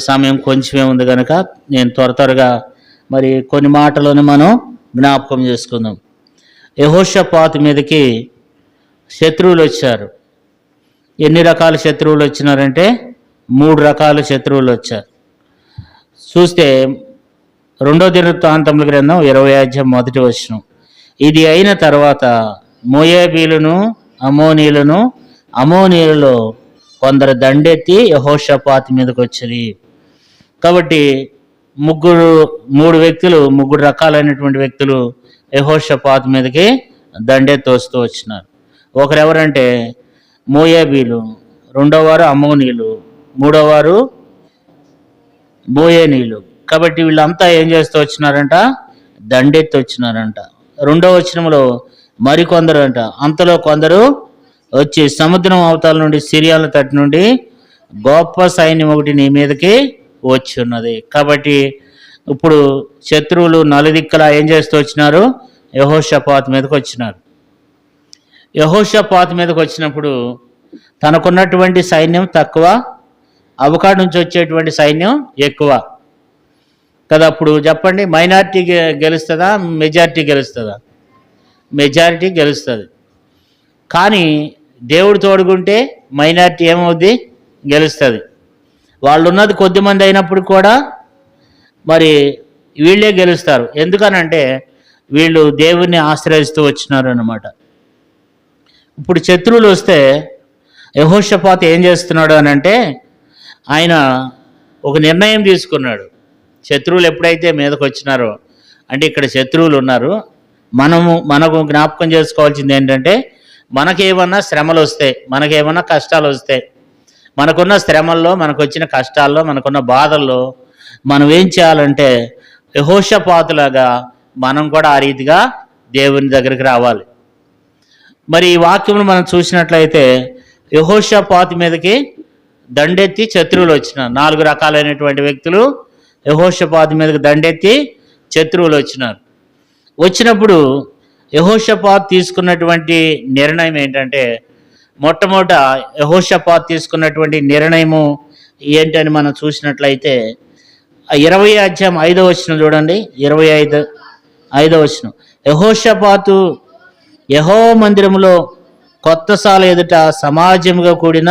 సమయం కొంచెమే ఉంది కనుక నేను త్వరగా మరి కొన్ని మాటలను మనం జ్ఞాపకం చేసుకుందాం. యెహోషాపాతు మీదకి శత్రువులు వచ్చారు. ఎన్ని రకాల శత్రువులు వచ్చినారంటే 3 రకాల శత్రువులు వచ్చారు. చూస్తే 2 దినవృత్తాంతముల గ్రంథం 20వ అధ్యాయం 1వ వచనం, ఇది అయిన తర్వాత మోయాబీలను అమోనీయులలో కొందరు దండెత్తి యెహోషాపాతు మీదకి వచ్చి. కాబట్టి 3 రకాలైనటువంటి వ్యక్తులు యెహోషాపాతు మీదకి దండెత్తి వస్తూ వచ్చినారు. ఒకరెవరంటే మోయాబీలు, 2వ వారు అమోనీయులు, 3వ వారు మోయానీయులు. కాబట్టి వీళ్ళంతా ఏం చేస్తూ వచ్చినారంట? దండెత్తి వచ్చినారంట. 2వ వచనంలో మరికొందరు అంట, అంతలో కొందరు వచ్చి సముద్రం అవతల నుండి సిరియాల తట్టు నుండి గొప్ప సైన్యం ఒకటి నీ మీదకి వచ్చి ఉన్నది. కాబట్టి ఇప్పుడు శత్రువులు నలుదిక్కలా ఏం చేస్తూ వచ్చినారు? యెహోషాపాతు మీదకి వచ్చినారు. యెహోషాపాతు మీదకి వచ్చినప్పుడు తనకున్నటువంటి సైన్యం తక్కువ, అవకాశం నుంచి వచ్చేటువంటి సైన్యం ఎక్కువ కదా. అప్పుడు చెప్పండి, మైనారిటీ గెలుస్తుందా మెజారిటీ గెలుస్తుందా? మెజారిటీ గెలుస్తుంది. కానీ దేవుడు తోడుకుంటే మైనారిటీ ఏమవుద్ది? గెలుస్తుంది. వాళ్ళు ఉన్నది కొద్దిమంది అయినప్పుడు కూడా మరి వీళ్ళే గెలుస్తారు. ఎందుకనంటే వీళ్ళు దేవుణ్ణి ఆశ్రయిస్తూ వచ్చినారు అన్నమాట. ఇప్పుడు శత్రువులు వస్తే యెహోషాపాతు ఏం చేస్తున్నాడు అని అంటే, ఆయన ఒక నిర్ణయం తీసుకున్నాడు. శత్రువులు ఎప్పుడైతే మీదకి వచ్చినారో అంటే ఇక్కడ శత్రువులు ఉన్నారు, మనకు జ్ఞాపకం చేసుకోవాల్సింది ఏంటంటే, మనకేమన్నా శ్రమలు వస్తే, మనకేమన్నా కష్టాలు వస్తే, మనకున్న శ్రమల్లో, మనకు వచ్చిన కష్టాల్లో, మనకున్న బాధల్లో మనం ఏం చేయాలంటే యెహోషాపాతులాగా మనం కూడా ఆ రీతిగా దేవుని దగ్గరికి రావాలి. మరి ఈ వాక్యమును మనం చూసినట్లయితే యెహోషాపాతు మీదకి దండెత్తి శత్రువులు వచ్చినారు. 4 రకాలైనటువంటి వ్యక్తులు యెహోషాపాతు మీదకి దండెత్తి శత్రువులు వచ్చినప్పుడు యెహోషాపాతు తీసుకున్నటువంటి నిర్ణయం ఏంటంటే, మొట్టమొదట యెహోషాపాతు తీసుకున్నటువంటి నిర్ణయము ఏంటని మనం చూసినట్లయితే 20వ అధ్యాయం 5వ వచనం చూడండి. 5వ వచనం, యెహోషాపాతు యెహోవా మందిరములో కొత్త సాల ఎదుట సమాజముగా కూడిన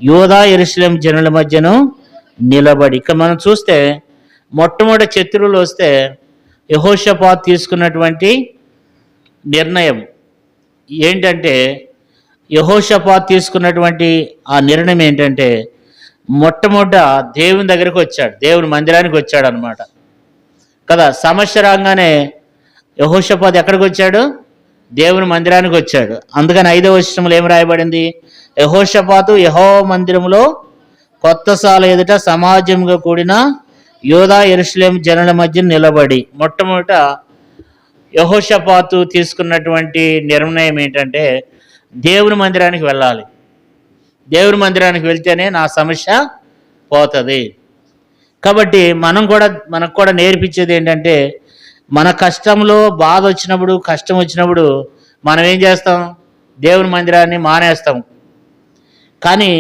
యూదా యెరూషలేము జనుల మధ్యను నిలబడి. ఇక్కడ మనం చూస్తే మొట్టమొదటి శత్రువులు వస్తే యెహోషాపాతు తీసుకున్నటువంటి నిర్ణయం ఏంటంటే, యెహోషాపాతు తీసుకున్నటువంటి ఆ నిర్ణయం ఏంటంటే, మొట్టమొదట దేవుని దగ్గరికి వచ్చాడు, దేవుని మందిరానికి వచ్చాడు అనమాట కదా. సమస్య రాగానే యెహోషాపాతు ఎక్కడికి వచ్చాడు? దేవుని మందిరానికి వచ్చాడు. అందుకని 5వ వచనంలో ఏం రాయబడింది? యెహోషాపాతు యెహోవా మందిరములో కొత్త సాల ఎదుట సమాజంగా కూడిన యూదా యెరూషలేము జనుల మధ్య నిలబడి. మొట్టమొదట యెహోషాపాతు తీసుకున్నటువంటి నిర్ణయం ఏంటంటే, దేవుని మందిరానికి వెళ్ళాలి. దేవుని మందిరానికి వెళ్తేనే నా సమస్య పోతుంది. కాబట్టి మనకు కూడా నేర్పించేది ఏంటంటే, మన కష్టంలో బాధ వచ్చినప్పుడు, కష్టం వచ్చినప్పుడు మనం ఏం చేస్తాం? దేవుని మందిరాన్ని మానేస్తాం. కానీ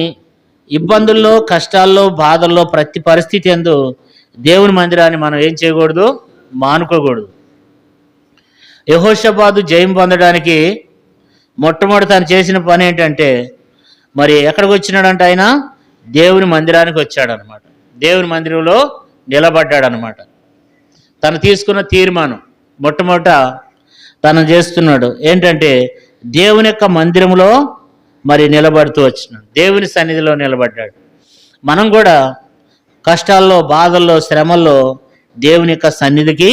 ఇబ్బందుల్లో, కష్టాల్లో, బాధల్లో, ప్రతి పరిస్థితి యందు దేవుని మందిరాన్ని మనం ఏం చేయకూడదు? మానుకోకూడదు. యెహోషాపాతు జయం పొందడానికి మొట్టమొదటి తను చేసిన పని ఏంటంటే, మరి ఎక్కడికి వచ్చినాడంటే ఆయన దేవుని మందిరానికి వచ్చాడనమాట. దేవుని మందిరంలో నిలబడ్డాడనమాట. తను తీసుకున్న తీర్మానం మొట్టమొదట తను చేస్తున్నాడు ఏంటంటే, దేవుని యొక్క మందిరంలో మరి నిలబడుతూ వచ్చినాడు, దేవుని సన్నిధిలో నిలబడ్డాడు. మనం కూడా కష్టాల్లో, బాధల్లో, శ్రమల్లో దేవుని యొక్క సన్నిధికి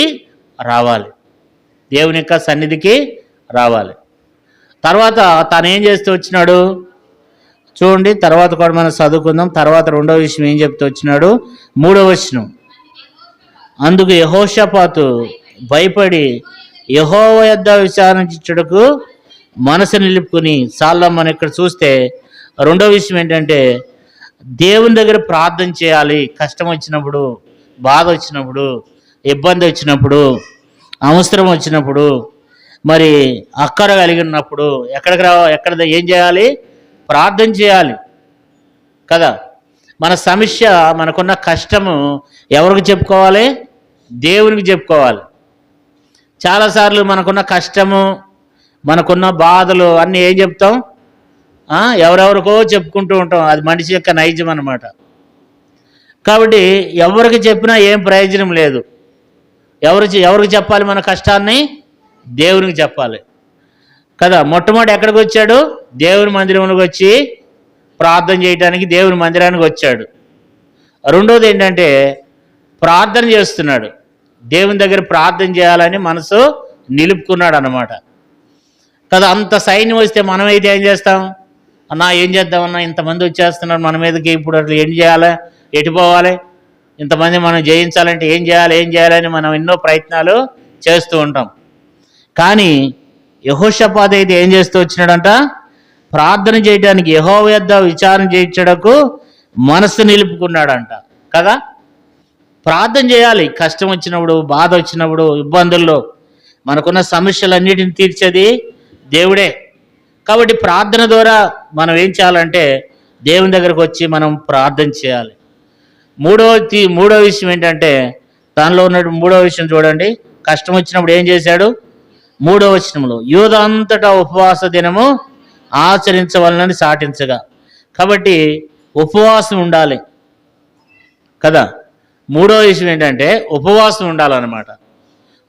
రావాలి. దేవుని యొక్క సన్నిధికి రావాలి. తర్వాత తను ఏం చేస్తూ వచ్చినాడు చూడండి. తర్వాత కూడా మనం చదువుకుందాం. తర్వాత 2వ విషయం ఏం చెప్తూ వచ్చినాడు? 3వ వచనం, అందుకు యెహోషాపాతు భయపడి యెహోవా యొద్ద విచారించుటకు మనసు నిలుపుకుని చాలా. మనం ఇక్కడ చూస్తే 2వ విషయం ఏంటంటే, దేవుని దగ్గర ప్రార్థన చేయాలి. కష్టం వచ్చినప్పుడు, బాధ వచ్చినప్పుడు, ఇబ్బంది వచ్చినప్పుడు, అవసరం వచ్చినప్పుడు, మరి అక్కర కలిగినప్పుడు ఎక్కడ ఏం చేయాలి? ప్రార్థన చేయాలి కదా. మన సమస్య, మనకున్న కష్టము ఎవరికి చెప్పుకోవాలి? దేవునికి చెప్పుకోవాలి. చాలాసార్లు మనకున్న కష్టము, మనకున్న బాధలు అన్నీ ఏం చెప్తాం? ఎవరెవరికో చెప్పుకుంటూ ఉంటాం. అది మనిషి యొక్క నైజం అన్నమాట. కాబట్టి ఎవరికి చెప్పినా ఏం ప్రయోజనం లేదు. ఎవరికి చెప్పాలి మన కష్టాన్ని? దేవునికి చెప్పాలి కదా. మొట్టమొదటి ఎక్కడికి వచ్చాడు? దేవుని మందిరంలోకి వచ్చి ప్రార్థన చేయడానికి దేవుని మందిరానికి వచ్చాడు. రెండోది ఏంటంటే ప్రార్థన చేస్తున్నాడు. దేవుని దగ్గర ప్రార్థన చేయాలని మనసు నిలుపుకున్నాడు అన్నమాట కదా. అంత సైన్యం వస్తే మనమైతే ఏం చేస్తాం? అన్నా ఏం చేద్దామన్నా, ఇంతమంది వచ్చేస్తున్నారు మన మీదకి, ఇప్పుడు అట్లా ఏం చేయాలి, ఎటుపోవాలి, ఇంతమంది మనం జయించాలంటే ఏం చేయాలని మనం ఎన్నో ప్రయత్నాలు చేస్తూ ఉంటాం. కానీ యెహోషాపాతు అయితే ఏం చేస్తూ వచ్చినాడంట? ప్రార్థన చేయడానికి, యెహోవా యొద్ద విచారణ చేయించడకు మనసు నిలుపుకున్నాడంట కదా. ప్రార్థన చేయాలి. కష్టం వచ్చినప్పుడు, బాధ వచ్చినప్పుడు, ఇబ్బందుల్లో మనకున్న సమస్యలన్నిటిని తీర్చేది దేవుడే. కాబట్టి ప్రార్థన ద్వారా మనం ఏం చేయాలంటే దేవుని దగ్గరకు వచ్చి మనం ప్రార్థన చేయాలి. మూడో విషయం ఏంటంటే, దానిలో ఉన్న మూడో విషయం చూడండి. కష్టం వచ్చినప్పుడు ఏం చేశాడు? 3వ వచనంలో యూదా అంతటా ఉపవాస దినము ఆచరించవలనని సాటించగా. కాబట్టి ఉపవాసం ఉండాలి కదా. మూడో విషయం ఏంటంటే ఉపవాసం ఉండాలన్నమాట.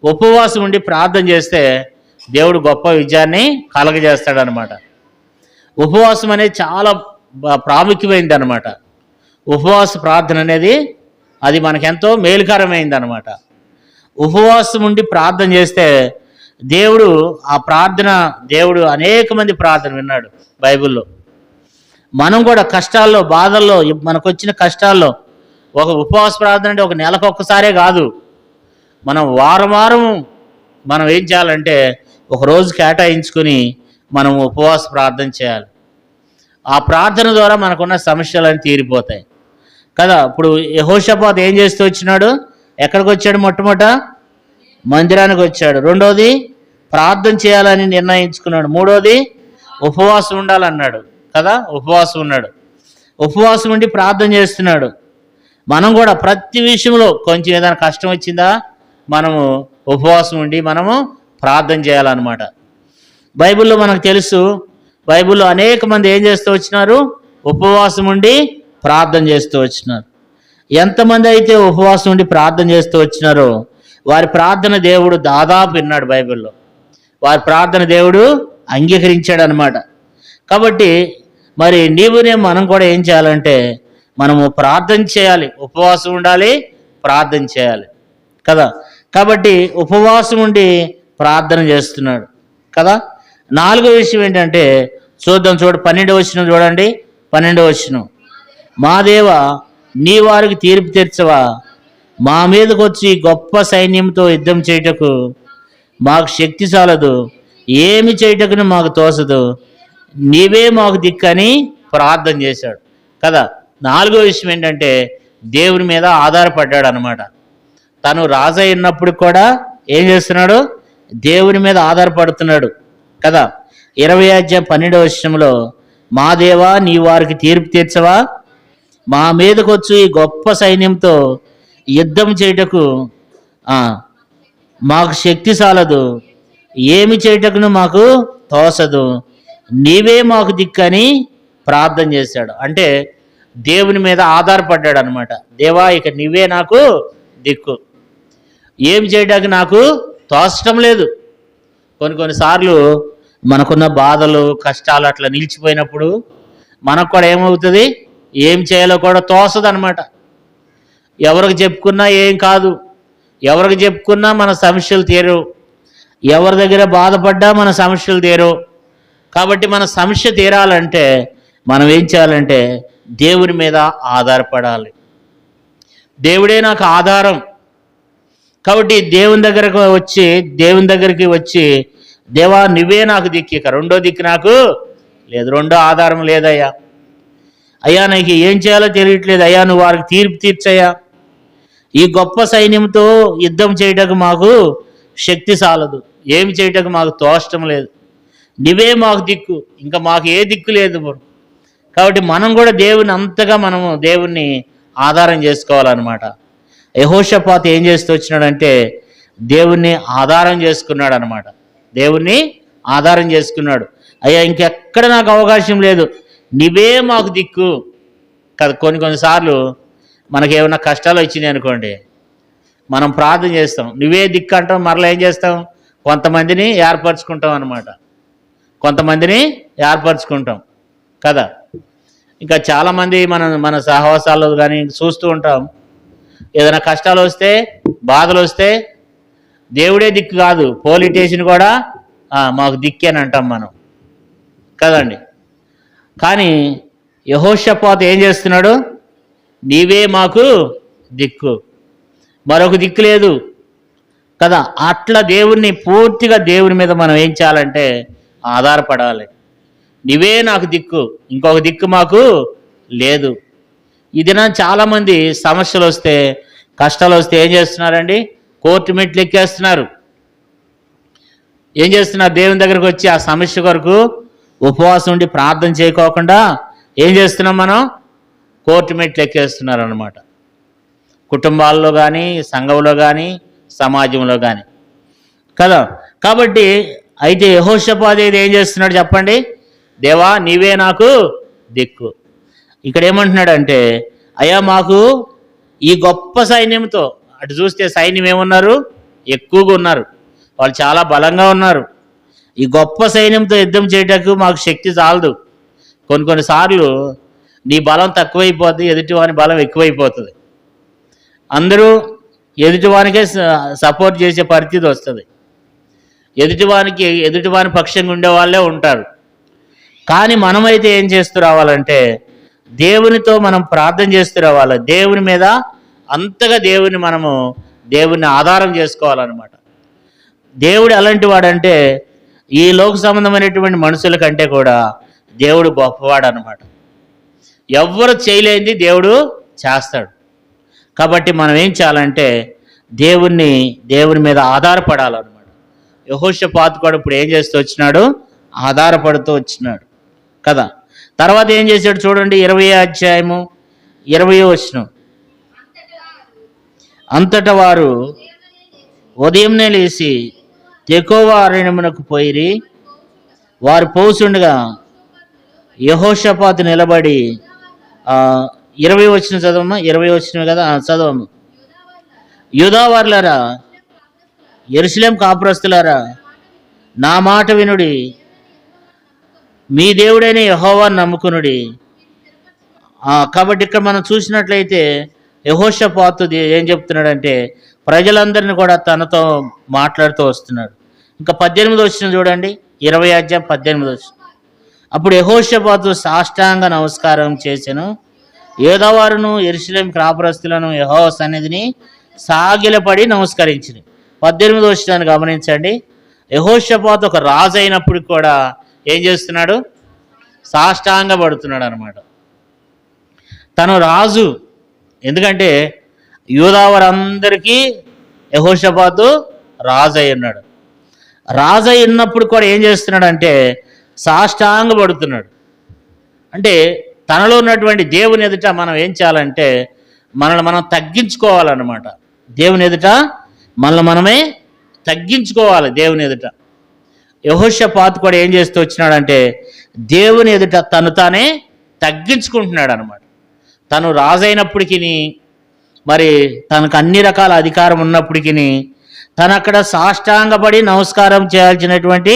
ఉపవాసం ఉండి ప్రార్థన చేస్తే దేవుడు గొప్ప విజయాన్ని కలగజేస్తాడనమాట. ఉపవాసం అనేది చాలా ప్రాముఖ్యమైనది అనమాట. ఉపవాస ప్రార్థన అనేది అది మనకెంతో మేలుకరమైంది అనమాట. ఉపవాసం ఉండి ప్రార్థన చేస్తే దేవుడు అనేక మంది ప్రార్థన విన్నాడు బైబిల్లో. మనం కూడా కష్టాల్లో, బాధల్లో, మనకు వచ్చిన కష్టాల్లో ఒక ఉపవాస ప్రార్థన అంటే ఒక నెలకు ఒక్కసారే కాదు, మనం వారం మనం ఏం చేయాలంటే ఒక రోజు కేటాయించుకొని మనం ఉపవాస ప్రార్థన చేయాలి. ఆ ప్రార్థన ద్వారా మనకున్న సమస్యలన్నీ తీరిపోతాయి కదా. ఇప్పుడు యెహోషాపాతు ఏం చేస్తూ వచ్చినాడు? ఎక్కడికి వచ్చాడు? మొట్టమొదట మందిరానికి వచ్చాడు. రెండోది ప్రార్థన చేయాలని నిర్ణయించుకున్నాడు. మూడోది ఉపవాసం ఉండాలన్నాడు కదా. ఉపవాసం ఉన్నాడు. ఉపవాసం ఉండి ప్రార్థన చేస్తున్నాడు. మనం కూడా ప్రతి విషయంలో కొంచెం ఏదైనా కష్టం వచ్చిందా మనము ఉపవాసం ఉండి మనము ప్రార్థన చేయాలన్నమాట. బైబిల్లో మనకు తెలుసు, బైబిల్లో అనేక మంది ఏం చేస్తూ వచ్చినారు? ఉపవాసం ఉండి ప్రార్థన చేస్తూ వచ్చినారు. ఎంతమంది అయితే ఉపవాసం ఉండి ప్రార్థన చేస్తూ వచ్చినారో వారి ప్రార్థన దేవుడు దాదాపు విన్నాడు. బైబిల్లో వారి ప్రార్థన దేవుడు అంగీకరించాడు అనమాట. కాబట్టి మరి మనం కూడా ఏం చేయాలంటే మనము ప్రార్థన చేయాలి, ఉపవాసం ఉండాలి, ప్రార్థన చేయాలి కదా. కాబట్టి ఉపవాసం ఉండి ప్రార్థన చేస్తున్నాడు కదా. 4వ విషయం ఏంటంటే చూద్దాం. 12వ వచనం చూడండి. 12వ వచనం, మా దేవ నీ వారికి తీర్పు తీర్చవా, మా మీదకి వచ్చి గొప్ప సైన్యంతో యుద్ధం చేయుటకు మాకు శక్తి చాలదు, ఏమి చేయుటకును మాకు తోసదు, నీవే మాకు దిక్కని ప్రార్థన చేశాడు కదా. 4వ విషయం ఏంటంటే దేవుని మీద ఆధారపడ్డాడు అనమాట. తను రాజు అయినప్పుడు కూడా ఏం చేస్తున్నాడు? దేవుని మీద ఆధారపడుతున్నాడు కదా. 20:12 వచనంలో మా దేవా నీ వారికి తీర్పు తీర్చవా, మా మీదకి వచ్చి ఈ గొప్ప సైన్యంతో యుద్ధం చేయుటకు మాకు శక్తి చాలదు, ఏమి చేయుటకును మాకు తోసదు, నీవే మాకు దిక్కని ప్రార్థన చేశాడు. అంటే దేవుని మీద ఆధారపడ్డాడు అనమాట. దేవా ఇక నీవే నాకు దిక్కు, ఏమి చేయడానికి నాకు తోచటం లేదు. కొన్నిసార్లు మనకున్న బాధలు, కష్టాలు అట్లా నిలిచిపోయినప్పుడు మనకు కూడా ఏమవుతుంది? ఏం చేయాలో కూడా తోసదు అనమాట. ఎవరికి చెప్పుకున్నా ఏం కాదు, ఎవరికి చెప్పుకున్నా మన సమస్యలు తీరవు, ఎవరి దగ్గర బాధపడ్డా మన సమస్యలు తీరవు. కాబట్టి మన సమస్య తీరాలంటే మనం ఏం చేయాలంటే దేవుని మీద ఆధారపడాలి. దేవుడే నాకు ఆధారం. కాబట్టి దేవుని దగ్గరికి వచ్చి దేవా నువ్వే నాకు దిక్కు, ఇక రెండో దిక్కు నాకు లేదు, రెండో ఆధారం లేదయ్యా, అయ్యా నీకు ఏం చేయాలో తెలియట్లేదు అయ్యా, నువ్వు వారికి తీర్పు తీర్చయ్యా, ఈ గొప్ప సైన్యంతో యుద్ధం చేయటకు మాకు శక్తి చాలదు, ఏమి చేయటకు మాకు తోచటం లేదు, నువ్వే మాకు దిక్కు, ఇంకా మాకు ఏ దిక్కు లేదు. కాబట్టి మనం కూడా దేవుని అంతగా మనము దేవుణ్ణి ఆధారం చేసుకోవాలన్నమాట. యెహోషాపాతు ఏం చేస్తూ వచ్చినాడంటే దేవుణ్ణి ఆధారం చేసుకున్నాడు అనమాట. దేవుణ్ణి ఆధారం చేసుకున్నాడు. అయ్యా ఇంకెక్కడ నాకు అవకాశం లేదు, నీవే మాకు దిక్కు కదా. కొన్నిసార్లు మనకి ఏమైనా కష్టాలు వచ్చినాయి అనుకోండి, మనం ప్రార్థన చేస్తాం, నువ్వే దిక్కు అంటాం. మరలా ఏం చేస్తాం, కొంతమందిని ఏర్పరచుకుంటాం అనమాట. కొంతమందిని ఏర్పరచుకుంటాం కదా. ఇంకా చాలామంది మన సహవాసాల్లో కానీ చూస్తూ ఉంటాం, ఏదైనా కష్టాలు వస్తే బాధలు వస్తే దేవుడే దిక్కు కాదు, పోలీటేషన్ కూడా మాకు దిక్కే అని అంటాం మనం కదండి. కానీ యెహోషాపాతు ఏం చేస్తున్నాడు, నీవే మాకు దిక్కు, మరొక దిక్కు లేదు కదా. అట్లా దేవుణ్ణి పూర్తిగా దేవుని మీద మనం ఏం చేయాలంటే ఆధారపడాలి. నీవే నాకు దిక్కు, ఇంకొక దిక్కు మాకు లేదు. ఈ దినం చాలామంది సమస్యలు వస్తే కష్టాలు వస్తే ఏం చేస్తున్నారండి, కోర్టు మెట్లు ఎక్కేస్తున్నారు. ఏం చేస్తున్నారు, దేవుని దగ్గరకు వచ్చి ఆ సమస్య కొరకు ఉపవాసం ఉండి ప్రార్థన చేయకోకుండా ఏం చేస్తున్నాం మనం, కోర్టు మెట్లు ఎక్కేస్తున్నారు అనమాట. కుటుంబాల్లో కానీ, సంఘంలో కానీ, సమాజంలో కానీ కదా. కాబట్టి అయితే యెహోషాపాతు ఏం చేస్తున్నాడు చెప్పండి, దేవా నీవే నాకు దిక్కు. ఇక్కడ ఏమంటున్నాడంటే, అయ్యా మాకు ఈ గొప్ప సైన్యంతో, అటు చూస్తే సైన్యం ఏమున్నారు, ఎక్కువగా ఉన్నారు, వాళ్ళు చాలా బలంగా ఉన్నారు. ఈ గొప్ప సైన్యంతో యుద్ధం చేయటకు మాకు శక్తి చాలదు. కొన్నిసార్లు నీ బలం తక్కువైపోద్ది, ఎదుటివాని బలం ఎక్కువైపోతుంది. అందరూ ఎదుటివానికే సపోర్ట్ చేసే పరిస్థితి వస్తుంది. ఎదుటివాని పక్షంగా ఉండే వాళ్ళే ఉంటారు. కానీ మనమైతే ఏం చేస్తూ రావాలంటే దేవునితో మనం ప్రార్థన చేస్తూ రావాలి. దేవుని మీద అంతగా దేవుని ఆధారం చేసుకోవాలన్నమాట. దేవుడు ఎలాంటి వాడంటే ఈ లోక సంబంధమైనటువంటి మనుషుల కంటే కూడా దేవుడు గొప్పవాడు అనమాట. ఎవ్వరు చేయలేనిది దేవుడు చేస్తాడు. కాబట్టి మనం ఏం చేయాలంటే దేవుని మీద ఆధారపడాలన్నమాట. యెహోషాపాతు కూడా ఇప్పుడు ఏం చేస్తూ వచ్చినాడు, ఆధారపడుతూ వచ్చినాడు కదా. తర్వాత ఏం చేశాడు చూడండి, 20వ అధ్యాయము 20వ వచనం. అంతటా వారు ఉదయంనే లేచి తెకోవా అరణ్యమునకు పోయిరి. వారు పోసుండగా యెహోషాపాతు నిలబడి 20వ వచనం చదవమ్మా, 20వ వచనం కదా, చదవమ్మ. యూదావారులారా, యెరూషలేము కాపురస్తులారా, నా మాట వినుడి, మీ దేవుడైన యెహోవాను నమ్ముకునుడి. కాబట్టి ఇక్కడ మనం చూసినట్లయితే యెహోషాపాతు ఏం చెప్తున్నాడంటే ప్రజలందరినీ కూడా తనతో మాట్లాడుతూ వస్తున్నాడు. ఇంకా 18వ వచనం చూడండి, 20వ అధ్యాయం 18వ వచనం. అప్పుడు యెహోషాపాతు సాష్టాంగ నమస్కారం చేసెను. యూదావారును యెరూషలేము కాపురస్తులను యెహోవా సన్నిధిని సాగిలపడి నమస్కరించింది. 18వ వచనాన్ని గమనించండి. యెహోషాపాతు ఒక రాజు అయినప్పుడు కూడా ఏం చేస్తున్నాడు, సాష్టాంగ పడుతున్నాడు అనమాట. తను రాజు, ఎందుకంటే యూదావారందరికీ యెహోషాపాతు రాజు అయి ఉన్నాడు. రాజు అయి ఉన్నప్పుడు కూడా ఏం చేస్తున్నాడంటే సాష్టాంగ పడుతున్నాడు. అంటే తనలో ఉన్నటువంటి దేవుని ఎదుట మనం ఏం చేయాలంటే మనల్ని మనం తగ్గించుకోవాలన్నమాట. దేవుని ఎదుట మనమే తగ్గించుకోవాలి. దేవుని ఎదుట యెహోషాపాతు కూడా ఏం చేస్తూ వచ్చినాడంటే దేవుని ఎదుట తను తానే తగ్గించుకుంటున్నాడు అనమాట. తను రాజైనప్పటికీ, మరి తనకు అన్ని రకాల అధికారం ఉన్నప్పటికీ, తను అక్కడ సాష్టాంగపడి నమస్కారం చేయాల్సినటువంటి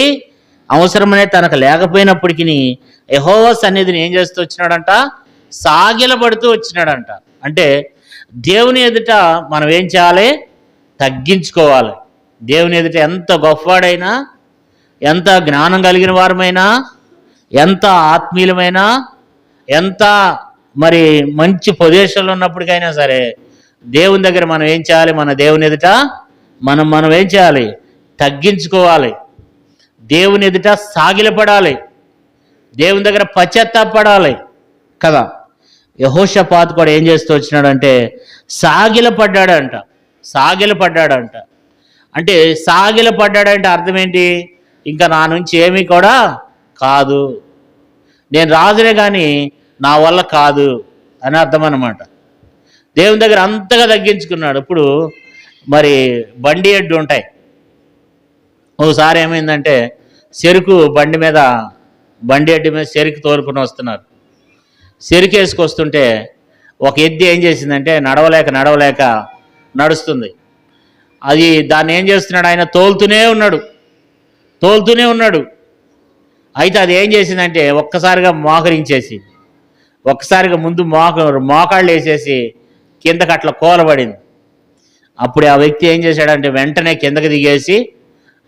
అవసరమనే తనకు లేకపోయినప్పటికీ యెహోవా సన్నిధిని ఏం చేస్తూ వచ్చినాడంట, సాగిలపడుతూ వచ్చినాడంట. అంటే దేవుని ఎదుట మనం ఏం చేయాలి, తగ్గించుకోవాలి. దేవుని ఎదుట ఎంత గొప్పవాడైనా, ఎంత జ్ఞానం కలిగిన వారమైనా, ఎంత ఆత్మీయులమైనా, ఎంత మరి మంచి పొజిషన్లో ఉన్నప్పటికైనా సరే దేవుని దగ్గర మనం ఏం చేయాలి, మన దేవుని ఎదుట మనం ఏం చేయాలి, తగ్గించుకోవాలి. దేవుని ఎదుట సాగిలపడాలి. దేవుని దగ్గర పశ్చాత్తాపడాలి కదా. యెహోషాపాతు కూడా ఏం చేస్తూ వచ్చినాడంటే సాగిలపడ్డాడంట. అంటే సాగిలపడ్డాడంటే అర్థం ఏంటి, ఇంకా నా నుంచి ఏమీ కూడా కాదు, నేను రాజునే కానీ నా వల్ల కాదు అని అర్థం అన్నమాట. దేవుని దగ్గర అంతగా తగ్గించుకున్నాడు. ఇప్పుడు మరి బండి ఎడ్డు ఉంటాయి. ఒకసారి ఏమైందంటే చెరుకు బండి ఎడ్డు మీద చెరుకు తోలుకుని వస్తున్నారు. చెరుకు వేసుకొస్తుంటే ఒక ఎద్దు ఏం చేసిందంటే నడవలేక నడుస్తుంది. దాన్ని ఏం చేస్తున్నాడు, ఆయన తోలుతూనే ఉన్నాడు. అయితే అది ఏం చేసిందంటే ఒక్కసారిగా మోకరించేసి ఒక్కసారిగా ముందు మోకాళ్ళు వేసేసి కిందకి అట్లా కూలబడింది. అప్పుడు ఆ వ్యక్తి ఏం చేశాడంటే వెంటనే కిందకి దిగేసి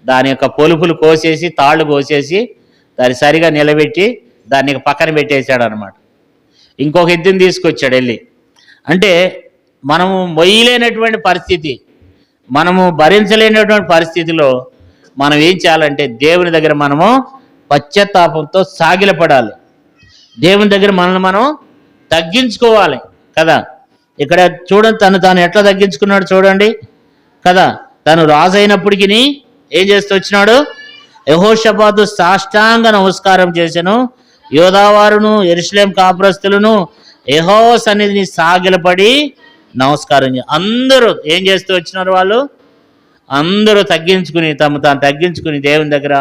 దాని యొక్క పొలుపులు కోసేసి తాళ్ళు కోసేసి దాన్ని సరిగా నిలబెట్టి దాన్ని పక్కన పెట్టేశాడు అనమాట. ఇంకొక ఎద్దుని తీసుకొచ్చాడు వెళ్ళి. అంటే మనము మొయ్యలేనటువంటి పరిస్థితి, మనము భరించలేనటువంటి పరిస్థితిలో మనం ఏం చేయాలంటే దేవుని దగ్గర మనము పశ్చాత్తాపంతో సాగిలపడాలి. దేవుని దగ్గర మనల్ని మనం తగ్గించుకోవాలి కదా. ఇక్కడ చూడండి, తాను ఎట్లా తగ్గించుకున్నాడు చూడండి కదా. తను రాజు అయినప్పటికీ ఏం చేస్తూ వచ్చినాడు, యెహోషాపాతు సాష్టాంగ నమస్కారం చేశాను, యోధావారును యెరూషలేము కాపురస్తులను యెహోవా సన్నిధిని సాగిలపడి నమస్కారం అందరూ ఏం చేస్తూ వచ్చినారు, వాళ్ళు అందరూ తగ్గించుకుని తాను తగ్గించుకుని దేవుని దగ్గర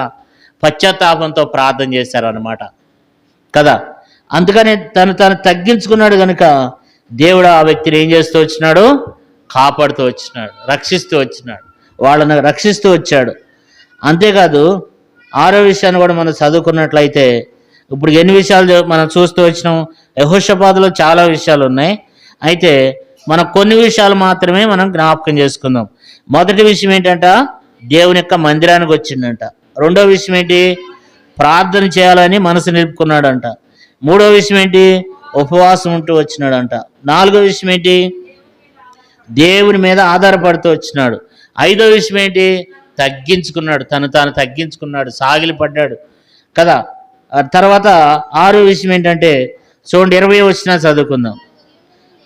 పశ్చాత్తాపంతో ప్రార్థన చేశారు అన్నమాట కదా. అందుకని తను తగ్గించుకున్నాడు కనుక దేవుడు ఆ వ్యక్తిని ఏం చేస్తూ వచ్చినాడు, కాపాడుతూ వచ్చినాడు, రక్షిస్తూ వచ్చినాడు, వాళ్ళని రక్షిస్తూ వచ్చాడు. అంతేకాదు 6వ విషయాన్ని కూడా మనం చదువుకున్నట్లయితే ఇప్పుడు ఎన్ని విషయాలు మనం చూస్తూ వచ్చినాం. యెహోషాపాతులో చాలా విషయాలు ఉన్నాయి. అయితే మనం కొన్ని విషయాలు మాత్రమే మనం జ్ఞాపకం చేసుకుందాం. మొదటి విషయం ఏంటంట, దేవుని యొక్క మందిరానికి వచ్చిందంట. రెండవ విషయం ఏంటి, ప్రార్థన చేయాలని మనసు నిలుపుకున్నాడంట. మూడవ విషయం ఏంటి, ఉపవాసం ఉంటూ వచ్చినాడంట. నాలుగో విషయం ఏంటి, దేవుని మీద ఆధారపడుతూ వచ్చినాడు. ఐదో విషయం ఏంటి, తగ్గించుకున్నాడు, తాను తగ్గించుకున్నాడు, సాగిలిపడ్డాడు కదా. తర్వాత 6వ విషయం ఏంటంటే చూడండి, 20వ వచనం చదువుకుందాం.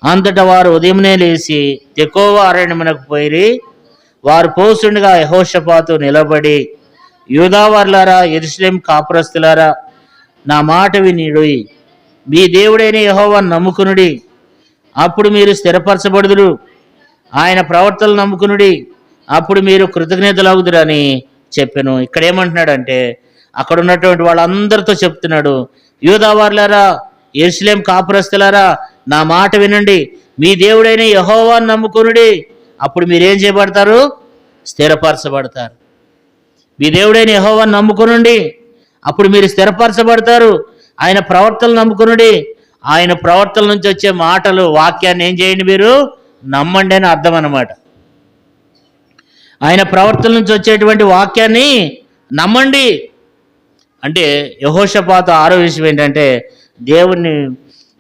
అంతటా వారు ఉదయమునే లేచి తెకోవ అరణ్యమునకు పోయి వారు పోస్తుండగా యెహోషాపాతు నిలబడి, యూదావారులారా యెరూషలేము కాపురస్తులారా, నా మాట వినుడి, మీ దేవుడైన యెహోవాను నమ్ముకునుడి, అప్పుడు మీరు స్థిరపరచబడుదురు, ఆయన ప్రవర్తనలు నమ్ముకునుడి, అప్పుడు మీరు కృతజ్ఞతలగుదురు అని చెప్పాను. ఇక్కడ ఏమంటున్నాడంటే అక్కడ ఉన్నటువంటి వాళ్ళందరితో చెప్తున్నాడు, యూదావారులారా యెరూషలేము కాపురస్తులారా, నా మాట వినండి, మీ దేవుడైన యెహోవాను నమ్ముకునుడి, అప్పుడు మీరేం చేయబడతారు, స్థిరపరచబడతారు. మీ దేవుడైన యెహోవాను నమ్ముకునండి, అప్పుడు మీరు స్థిరపరచబడతారు. ఆయన ప్రవర్తనలు నమ్ముకునుడి, ఆయన ప్రవర్తన నుంచి వచ్చే మాటలు వాక్యాన్ని ఏం చేయండి, మీరు నమ్మండి అని అర్థం అన్నమాట. ఆయన ప్రవర్తన నుంచి వచ్చేటువంటి వాక్యాన్ని నమ్మండి అంటే యెహోషాపాతు 6వ విషయం ఏంటంటే దేవుణ్ణి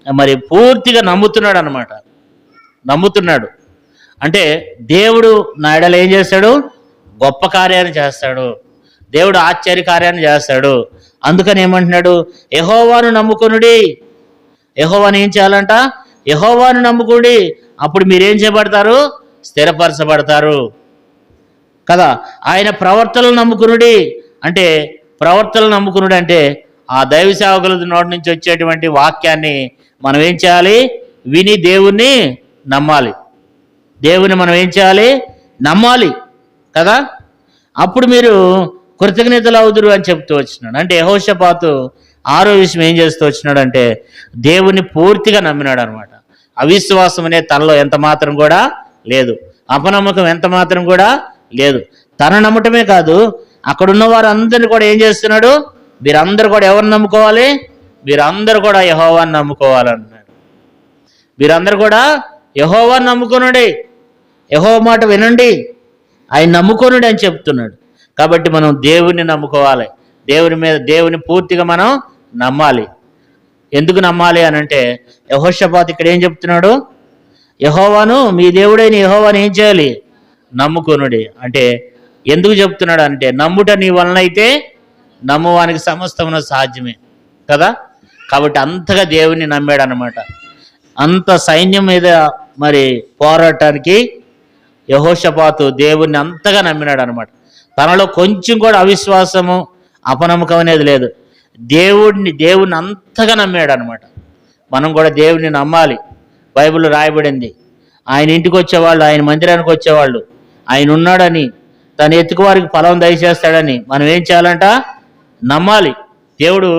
మరి పూర్తిగా నమ్ముతున్నాడు అన్నమాట. నమ్ముతున్నాడు అంటే దేవుడు నా ఎడల ఏం చేస్తాడు, గొప్ప కార్యాన్ని చేస్తాడు, దేవుడు ఆశ్చర్య కార్యాన్ని చేస్తాడు. అందుకని ఏమంటున్నాడు, యెహోవాను నమ్ముకునుడి. యెహోవాను ఏం చేయాలంట, యెహోవాను నమ్ముకుడి, అప్పుడు మీరేం చేయబడతారు, స్థిరపరచబడతారు కదా. ఆయన ప్రవర్తనలు నమ్ముకునుడి అంటే ప్రవర్తనలు నమ్ముకునుడు అంటే ఆ దైవ సేవకుల నోటి నుంచి వచ్చేటువంటి వాక్యాన్ని మనం ఏం చేయాలి, విని దేవుణ్ణి నమ్మాలి. దేవుని మనం ఏం చేయాలి, నమ్మాలి కదా. అప్పుడు మీరు కృతజ్ఞతలు అవుదురు అని చెప్తూ వచ్చినాడు. అంటే యెహోషాపాతు 6వ విషయం ఏం చేస్తూ వచ్చినాడు అంటే దేవుని పూర్తిగా నమ్మినాడు అనమాట. అవిశ్వాసం అనే తనలో ఎంత మాత్రం కూడా లేదు, అపనమ్మకం ఎంత మాత్రం కూడా లేదు. తన నమ్మటమే కాదు, అక్కడున్న వారు అందరినీ కూడా ఏం చేస్తున్నాడు, మీరందరూ కూడా ఎవరిని నమ్ముకోవాలి, మీరందరూ కూడా యెహోవాను నమ్ముకోవాలన్నాడు. మీరందరూ కూడా యెహోవాను నమ్ముకునండి, యెహోవా మాట వినండి, ఆయన నమ్ముకోనుడి అని చెప్తున్నాడు. కాబట్టి మనం దేవుని నమ్ముకోవాలి, దేవుని పూర్తిగా మనం నమ్మాలి. ఎందుకు నమ్మాలి అని అంటే యెహోషాపాతు ఇక్కడ ఏం చెప్తున్నాడు, యెహోవాను మీ దేవుడైన యెహోవాను ఏం చేయాలి, నమ్ముకొనుడి. అంటే ఎందుకు చెప్తున్నాడు అంటే నమ్ముట నీ వలన అయితే నమ్మువానికి సమస్తమున సాధ్యమే కదా. కాబట్టి అంతగా దేవుని నమ్మాడు అన్నమాట. అంత సైన్యం మీద మరి పోరాటానికి యెహోషాపాతు దేవుణ్ణి అంతగా నమ్మినాడు అనమాట. తనలో కొంచెం కూడా అవిశ్వాసము అపనమ్మకం అనేది లేదు. దేవుణ్ణి అంతగా నమ్మాడు అనమాట. మనం కూడా దేవుని నమ్మాలి. బైబిల్లో రాయబడింది, ఆయన ఇంటికి వచ్చేవాళ్ళు, ఆయన మందిరానికి వచ్చేవాళ్ళు, ఆయన ఉన్నాడని, తను ఎత్తుకు వారికి ఫలం దయచేస్తాడని మనం ఏం చేయాలంట? నమ్మాలి. దేవుడు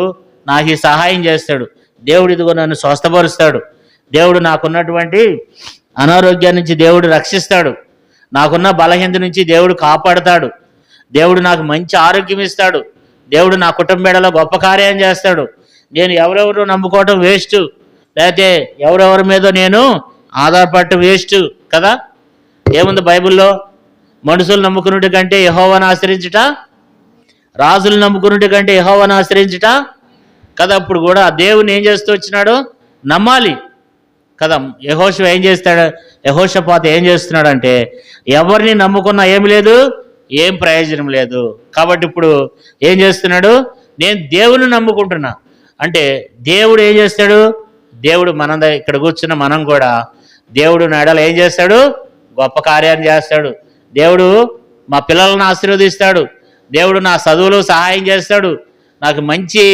నాకు ఈ సహాయం చేస్తాడు, దేవుడు ఇదిగో నన్ను స్వస్థపరుస్తాడు, దేవుడు నాకున్నటువంటి అనారోగ్యం నుంచి దేవుడు రక్షిస్తాడు, నాకున్న బలహీనత నుంచి దేవుడు కాపాడుతాడు, దేవుడు నాకు మంచి ఆరోగ్యం ఇస్తాడు, దేవుడు నా కుటుంబేడలో గొప్ప కార్యం చేస్తాడు, నేను ఎవరెవరు నమ్ముకోవటం వేస్ట్, లేకపోతే ఎవరెవరి మీద నేను ఆధారపడటం వేస్ట్ కదా. ఏముంది బైబిల్లో? మనుషులు నమ్ముకున్నట్టు కంటే యెహోవాను ఆశ్రయించుట, రాజులు నమ్ముకున్నట్టు కంటే యెహోవాను ఆశ్రయించుట కదా. అప్పుడు కూడా దేవుని ఏం చేస్తూ వచ్చినాడు? నమ్మాలి కదా. యెహోషాపాతు ఏం చేస్తున్నాడంటే, ఎవరిని నమ్ముకున్నా ఏమి లేదు, ఏం ప్రయోజనం లేదు. కాబట్టి ఇప్పుడు ఏం చేస్తున్నాడు? నేను దేవుని నమ్ముకుంటున్నా అంటే దేవుడు ఏం చేస్తాడు? దేవుడు ఇక్కడ కూర్చున్న మనం కూడా దేవుడు నాడలు ఏం చేస్తాడు? గొప్ప కార్యాన్ని చేస్తాడు. దేవుడు మా పిల్లలను ఆశీర్వదిస్తాడు, దేవుడు నా చదువులో సహాయం చేస్తాడు, నాకు మంచి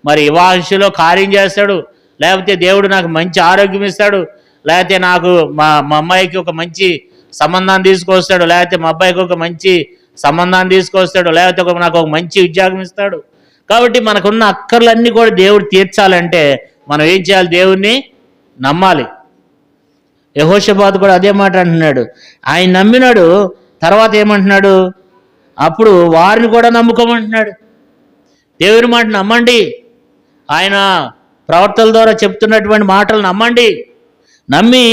వివాహంలో కార్యం చేస్తాడు, లేకపోతే దేవుడు నాకు మంచి ఆరోగ్యం ఇస్తాడు, లేకపోతే నాకు మా అమ్మాయికి ఒక మంచి సంబంధాన్ని తీసుకొస్తాడు, లేకపోతే మా అబ్బాయికి ఒక మంచి సంబంధాన్ని తీసుకొస్తాడు, లేకపోతే నాకు ఒక మంచి ఉద్యోగం ఇస్తాడు. కాబట్టి మనకున్న అక్కర్లన్నీ కూడా దేవుడు తీర్చాలంటే మనం ఏం చేయాలి? దేవుణ్ణి నమ్మాలి. యెహోషాపాతు కూడా అదే మాట అంటున్నాడు. ఆయన నమ్మినాడు, తర్వాత ఏమంటున్నాడు? అప్పుడు వారిని కూడా నమ్ముకోమంటున్నాడు. దేవుని మాట నమ్మండి, ఆయన ప్రవర్తనల ద్వారా చెప్తున్నటువంటి మాటలు నమ్మండి. నమ్మి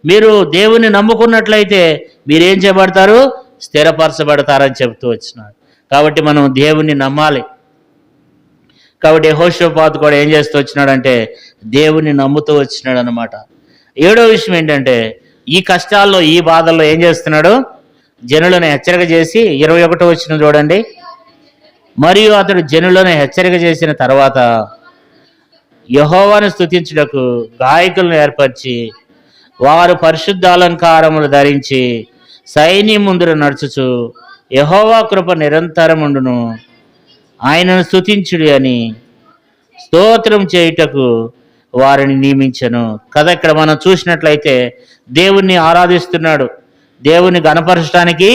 మీరు దేవుని నమ్ముకున్నట్లయితే మీరేం చేయబడతారు? స్థిరపరచబడతారని చెప్తూ వచ్చినాడు. కాబట్టి మనం దేవుణ్ణి నమ్మాలి. కాబట్టి యెహోషాపాతు కూడా ఏం చేస్తూ వచ్చినాడంటే దేవుణ్ణి నమ్ముతూ వచ్చినాడు అనమాట. 7వ విషయం ఏంటంటే, ఈ కష్టాల్లో ఈ బాధల్లో ఏం చేస్తున్నాడు? జనులను హెచ్చరిక చేసి 21వ వచనం చూడండి. మరియు అతడు జనులను హెచ్చరిక చేసిన తర్వాత యెహోవాను స్తుతించుటకు గాయకులను ఏర్పరిచి వారు పరిశుద్ధ అలంకారములు ధరించి సైన్యం ముందర నడుచుచు యెహోవా కృప నిరంతరముండును, ఆయనను స్తుతించుడి అని స్తోత్రం చేయుటకు వారిని నియమించను కదా. ఇక్కడ మనం చూసినట్లయితే దేవుణ్ణి ఆరాధిస్తున్నాడు, దేవుణ్ణి గణపరచడానికి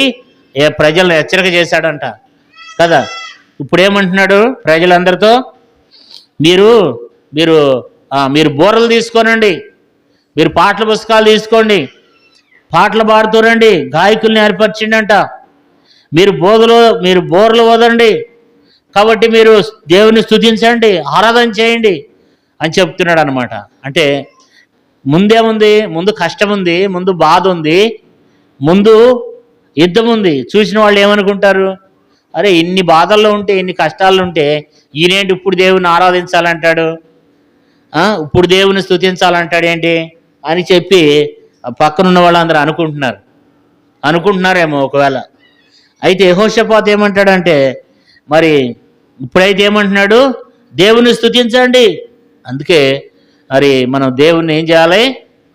ప్రజలను హెచ్చరిక చేశాడంట కదా. ఇప్పుడు ఏమంటున్నాడు ప్రజలందరితో? మీరు మీరు మీరు బోర్రలు తీసుకోనండి, మీరు పాటల పుస్తకాలు తీసుకోండి, పాటలు పాడుతూరండి, గాయకుల్ని ఏర్పరిచిండంట, మీరు బోర్లు వదండి, కాబట్టి మీరు దేవుని స్తుతించండి, ఆరాధన చేయండి అని చెప్తున్నాడు అనమాట. అంటే ముందేముంది? ముందు కష్టం ఉంది, ముందు బాధ ఉంది, ముందు యుద్ధం ఉంది. చూసిన వాళ్ళు ఏమనుకుంటారు? అరే ఇన్ని బాధల్లో ఉంటే, ఇన్ని కష్టాల్లో ఉంటే ఈయనేంటి ఇప్పుడు దేవుని ఆరాధించాలంటాడు, ఇప్పుడు దేవుని స్తుతించాలంటాడు ఏంటి అని చెప్పి పక్కనున్న వాళ్ళందరూ అనుకుంటున్నారేమో ఒకవేళ. అయితే యెహోషాపాతు ఏమంటాడంటే, ఇప్పుడైతే ఏమంటున్నాడు? దేవుని స్తుతించండి. అందుకే మనం దేవుణ్ణి ఏం చేయాలి?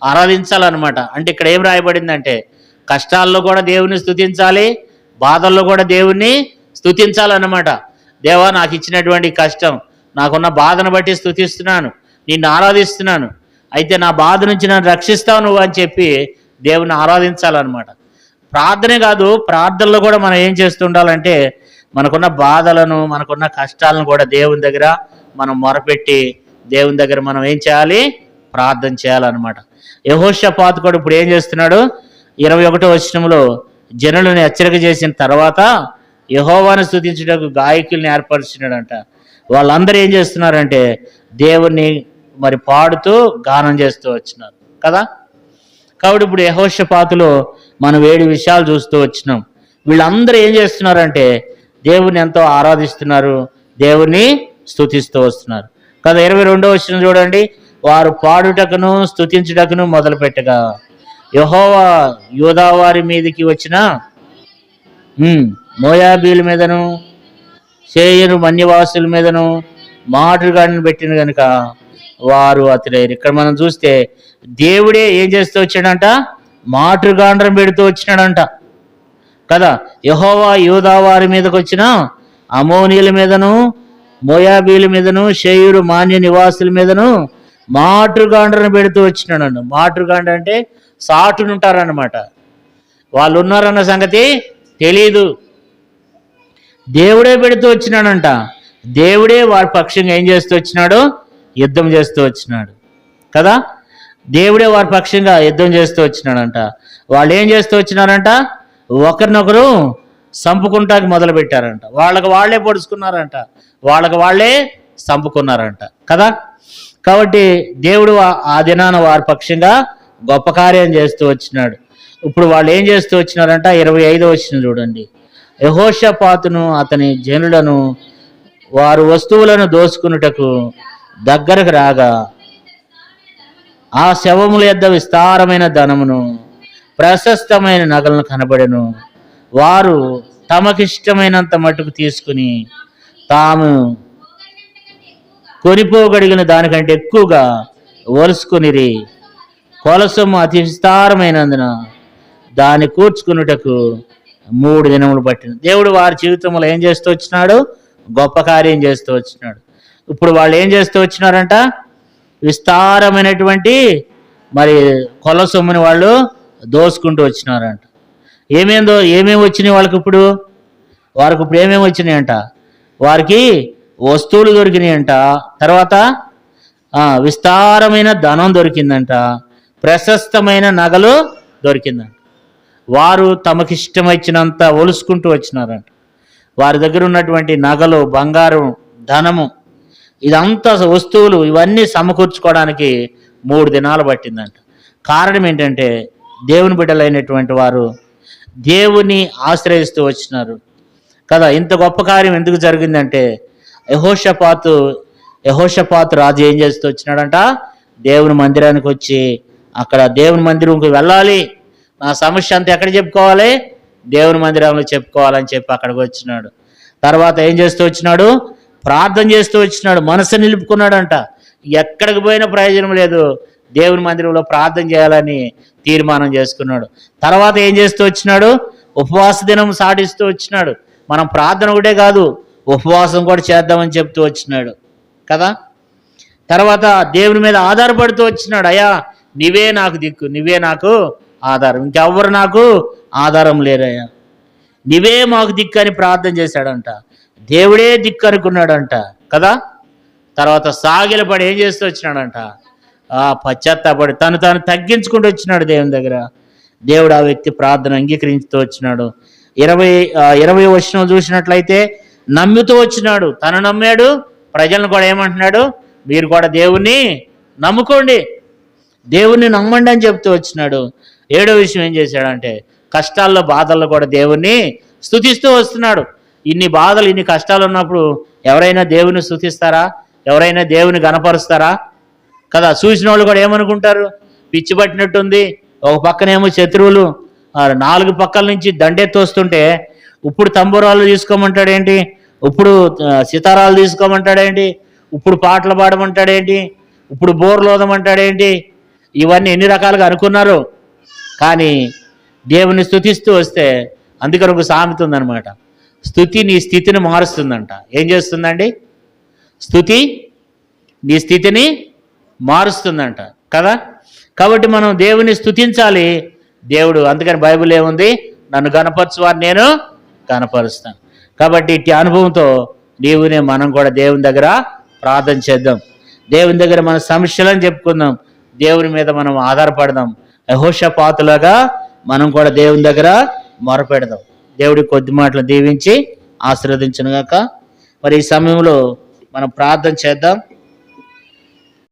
ఆరాధించాలన్నమాట. అంటే ఇక్కడ ఏం రాయబడిందంటే, కష్టాల్లో కూడా దేవుని స్తుతించాలి, బాధల్లో కూడా దేవుణ్ణి స్తుతించాలన్నమాట. దేవా నాకు ఇచ్చినటువంటి కష్టం, నాకున్న బాధను బట్టి స్తుతిస్తున్నాను, నిన్ను ఆరాధిస్తున్నాను, అయితే నా బాధ నుంచి నన్ను రక్షిస్తావు నువ్వు అని చెప్పి దేవుని ఆరాధించాలన్నమాట. ప్రార్థనే కాదు, ప్రార్థనలో కూడా మనం ఏం చేస్తుండాలంటే మనకున్న బాధలను, మనకున్న కష్టాలను కూడా దేవుని దగ్గర మనం మొరపెట్టి దేవుని దగ్గర మనం ఏం చేయాలి? ప్రార్థన చేయాలన్నమాట. యెహోషాపాతు కూడా ఇప్పుడు ఏం చేస్తున్నాడు? 21వ వచనంలో జనులను హెచ్చరిక చేసిన తర్వాత యెహోవాను స్తుతించుటకు గాయకుల్ని ఏర్పరిచినాడంట. వాళ్ళందరూ ఏం చేస్తున్నారంటే దేవుణ్ణి పాడుతూ గానం చేస్తూ వచ్చినారు కదా. కాబట్టి ఇప్పుడు యెహోషాపాతులో మనం 7 విషయాలు చూస్తూ వచ్చినాం. వీళ్ళందరూ ఏం చేస్తున్నారంటే దేవుని ఎంతో ఆరాధిస్తున్నారు, దేవుని స్తుతిస్తూ వస్తున్నారు కదా. 22వ వచనం చూడండి. వారు పాడుటకును స్తుతించుటకును మొదలు పెట్టగా యెహోవా యూదా వారి మీదకి వచ్చిన మోయాబీల మీదను సేయరు మన్యవాసుల మీదను మాటుగాడిని పెట్టిన కనుక వారు అతలేరు. ఇక్కడ మనం చూస్తే దేవుడే ఏం చేస్తూ వచ్చాడంట? మాటుగాండ్రం పెడుతూ వచ్చినాడంట కదా. యెహోవా యూదా వారి మీదకి వచ్చిన అమోనీయుల మీదను మోయాబీల మీదను షేయూరు మాన్య నివాసుల మీదను మాతృగాండ్రను పెడుతూ వచ్చినాడు. మాతృగాండ్ర అంటే సాటునుంటారన్నమాట. వాళ్ళు ఉన్నారన్న సంగతి తెలీదు. దేవుడే పెడుతూ వచ్చినాడంట. దేవుడే వారి పక్షంగా ఏం చేస్తూ వచ్చినాడు? యుద్ధం చేస్తూ వచ్చినాడు కదా. దేవుడే వారి పక్షంగా యుద్ధం చేస్తూ వచ్చినాడంట. వాళ్ళు ఏం చేస్తూ వచ్చినారంట? ఒకరినొకరు చంపుకుంటానికి మొదలు పెట్టారంట. వాళ్ళకి వాళ్ళే పొడుచుకున్నారంట, వాళ్ళకి వాళ్ళే చంపుకున్నారంట కదా. కాబట్టి దేవుడు ఆ దినాన వారి పక్షంగా గొప్ప కార్యం చేస్తూ వచ్చినాడు. ఇప్పుడు వాళ్ళు ఏం చేస్తూ వచ్చినారంట? 25వ వచనం చూడండి. యెహోషాపాతును అతని జనులను వారు వస్తువులను దోచుకున్నటకు దగ్గరకు రాగా ఆ శవముల యొద్ద విస్తారమైన ధనమును ప్రశస్తమైన నగలను కనబడెను. వారు తమకిష్టమైనంత మట్టుకు తీసుకుని తాము కొనిపోగలిగిన దానికంటే ఎక్కువగా వలుసుకునిరి. కొలసము అతి విస్తారమైనందున దాన్ని కూర్చుకున్నటకు 3 దినములు పట్టింది. దేవుడు వారి జీవితంలో ఏం చేస్తూ వచ్చినాడు? గొప్ప కార్యం చేస్తూ వచ్చినాడు. ఇప్పుడు వాళ్ళు ఏం చేస్తూ వచ్చినారంట? విస్తారమైనటువంటి మరి కొల సొమ్ముని వాళ్ళు దోసుకుంటూ వచ్చినారంట. ఏమేమి వచ్చినాయి వాళ్ళకి ఇప్పుడు? వారికి ఇప్పుడు ఏమేమి వచ్చినాయంట? వారికి వస్తువులు దొరికినాయంట. తర్వాత విస్తారమైన ధనం దొరికిందంట. ప్రశస్తమైన నగలు దొరికిందంట. వారు తమకిష్టమైనంత ఒలుసుకుంటూ వచ్చినారంట. వారి దగ్గర ఉన్నటువంటి నగలు, బంగారం, ధనము, ఇదంతా వస్తువులు ఇవన్నీ సమకూర్చుకోవడానికి 3 దినాలు పట్టిందంట. కారణం ఏంటంటే దేవుని బిడ్డలైనటువంటి వారు దేవుని ఆశ్రయిస్తూ వచ్చినారు కదా. ఇంత గొప్ప కార్యం ఎందుకు జరిగిందంటే యెహోషాపాతు రాజు ఏం చేస్తూ వచ్చినాడంట? దేవుని మందిరానికి వచ్చి అక్కడ దేవుని మందిరంకి వెళ్ళాలి, నా సమస్య అంతా ఎక్కడ చెప్పుకోవాలి? దేవుని మందిరంలో చెప్పుకోవాలని చెప్పి అక్కడికి వచ్చినాడు. తర్వాత ఏం చేస్తూ వచ్చినాడు? ప్రార్థన చేస్తూ వచ్చినాడు. మనసు నిలుపుకున్నాడంట. ఎక్కడికి పోయినా ప్రయోజనం లేదు, దేవుని మందిరంలో ప్రార్థన చేయాలని తీర్మానం చేసుకున్నాడు. తర్వాత ఏం చేస్తూ వచ్చినాడు? ఉపవాస దినం సాటిస్తూ వచ్చినాడు. మనం ప్రార్థన ఒకటే కాదు, ఉపవాసం కూడా చేద్దామని చెప్తూ వచ్చినాడు కదా. తర్వాత దేవుని మీద ఆధారపడుతూ వచ్చినాడు. అయ్యా నీవే నాకు దిక్కు, నీవే నాకు ఆధారం, ఇంకెవ్వరు నాకు ఆధారం లేరయ్యా, నీవే మాకు దిక్కు అని ప్రార్థన చేశాడంట. దేవుడే దిక్కు అనుకున్నాడంట కదా. తర్వాత సాగిలపడి ఏం చేస్తూ వచ్చినాడంట? పశ్చాత్తాపడి తను తగ్గించుకుంటూ వచ్చినాడు దేవుని దగ్గర. దేవుడు ఆ వ్యక్తి ప్రార్థన అంగీకరించుతూ వచ్చినాడు. 20వ వచనం చూసినట్లయితే నమ్ముతూ వచ్చినాడు. తను నమ్మాడు, ప్రజలను కూడా ఏమంటున్నాడు? మీరు కూడా దేవుణ్ణి నమ్ముకోండి, దేవుణ్ణి నమ్మండి అని చెప్తూ వచ్చినాడు. 7వ విషయం ఏం చేశాడంటే కష్టాల్లో, బాధల్లో కూడా దేవుణ్ణి స్తుతిస్తూ వస్తున్నాడు. ఇన్ని బాధలు, ఇన్ని కష్టాలు ఉన్నప్పుడు ఎవరైనా దేవుని స్తుతిస్తారా? ఎవరైనా దేవుని గణపరుస్తారా? కదా. చూసిన వాళ్ళు కూడా ఏమనుకుంటారు? పిచ్చి పట్టినట్టుంది. ఒక పక్కనేమో శత్రువులు 4 పక్కల నుంచి దండెత్తి వస్తుంటే ఇప్పుడు తంబూరాలు తీసుకోమంటాడేంటి, ఇప్పుడు సితారాలు తీసుకోమంటాడేంటి, ఇప్పుడు పాటలు పాడమంటాడేంటి, ఇప్పుడు బోర్లు ఓదమంటాడేంటి, ఇవన్నీ ఎన్ని రకాలుగా అనుకున్నారు. కానీ దేవుని స్తుతిస్తూ వస్తే, అందుకని ఒక సామెత ఉందన్నమాట, స్తుతి నీ స్థితిని మారుస్తుందంట. ఏం చేస్తుందండి? స్తుతి నీ స్థితిని మారుస్తుందంట కదా. కాబట్టి మనం దేవుని స్తుతించాలి. దేవుడు అందుకని బైబిల్ ఏముంది? నన్ను గణపరచువారు నేను గణపరుస్తాను. కాబట్టి ఇట్టి అనుభవంతో దేవుని మనం కూడా దేవుని దగ్గర ప్రార్థన చేద్దాం. దేవుని దగ్గర మన సమస్యలను చెప్పుకుందాం. దేవుని మీద మనం ఆధారపడదాం. యెహోషాపాతులాగా మనం కూడా దేవుని దగ్గర మొరపెడదాం. దేవుడి కొద్ది మాటలు దీవించి ఆశీర్వదించును గాక. మరి ఈ సమయంలో మనం ప్రార్థన చేద్దాం.